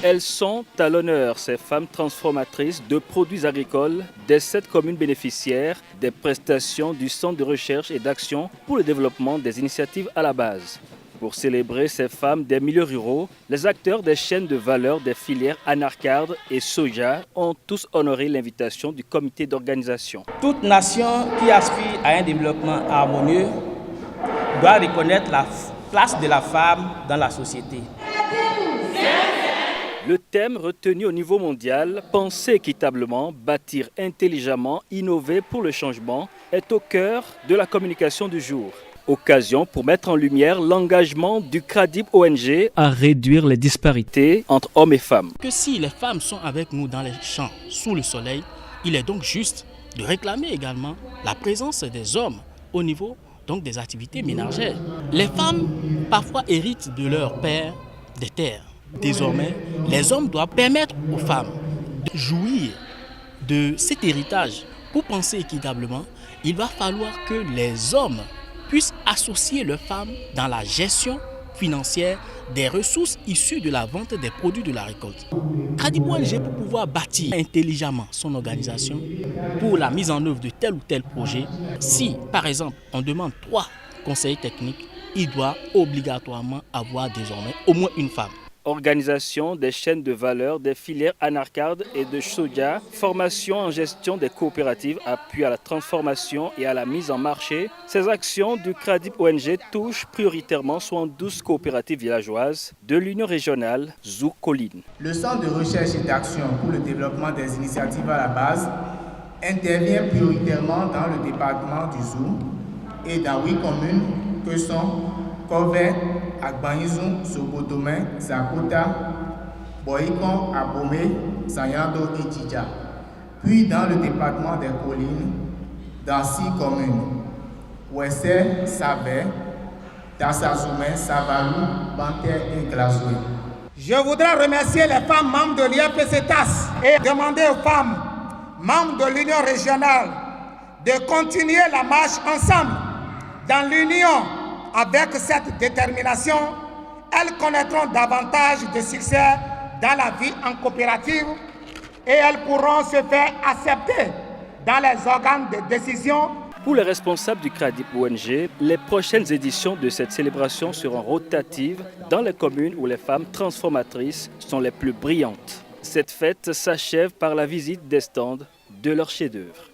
Elles sont à l'honneur, ces femmes transformatrices de produits agricoles des 7 communes bénéficiaires des prestations du Centre de recherche et d'action pour le développement des initiatives à la base. Pour célébrer ces femmes des milieux ruraux, les acteurs des chaînes de valeur des filières anacarde et soja ont tous honoré l'invitation du comité d'organisation. Toute nation qui aspire à un développement harmonieux doit reconnaître la place de la femme dans la société. Le thème retenu au niveau mondial, penser équitablement, bâtir intelligemment, innover pour le changement, est au cœur de la communication du jour. Occasion pour mettre en lumière l'engagement du CRADIP ONG à réduire les disparités entre hommes et femmes. Que si les femmes sont avec nous dans les champs, sous le soleil, il est donc juste de réclamer également la présence des hommes au niveau donc des activités ménagères. Les femmes parfois héritent de leur père des terres. Désormais, les hommes doivent permettre aux femmes de jouir de cet héritage. Pour penser équitablement, il va falloir que les hommes puissent associer leurs femmes dans la gestion financière des ressources issues de la vente des produits de la récolte. CRADIP ONG, pour pouvoir bâtir intelligemment son organisation pour la mise en œuvre de tel ou tel projet, si par exemple on demande 3 conseillers techniques, il doit obligatoirement avoir désormais au moins une femme. Organisation des chaînes de valeur des filières anacarde et de soja, formation en gestion des coopératives, appui à la transformation et à la mise en marché. Ces actions du CRADIP ONG touchent prioritairement 72 coopératives villageoises de l'Union régionale Zou-Colline. Le Centre de recherche et d'action pour le développement des initiatives à la base intervient prioritairement dans le département du Zou et dans 8 communes que sont Kové, Agbanizou, Sokotomé, Zakota, Boïkon, Abomé, Sanyando et Tidja. Puis dans le département des collines, dans 6 communes, Ouessé, Sabé, Tassazoumé, Savalou, Banter et Glazoué. Je voudrais remercier les femmes membres de l'IFPCTAS et demander aux femmes membres de l'Union régionale de continuer la marche ensemble dans l'Union. Avec cette détermination, elles connaîtront davantage de succès dans la vie en coopérative et elles pourront se faire accepter dans les organes de décision. Pour les responsables du CRADIP ONG, les prochaines éditions de cette célébration seront rotatives dans les communes où les femmes transformatrices sont les plus brillantes. Cette fête s'achève par la visite des stands de leurs chefs-d'œuvre.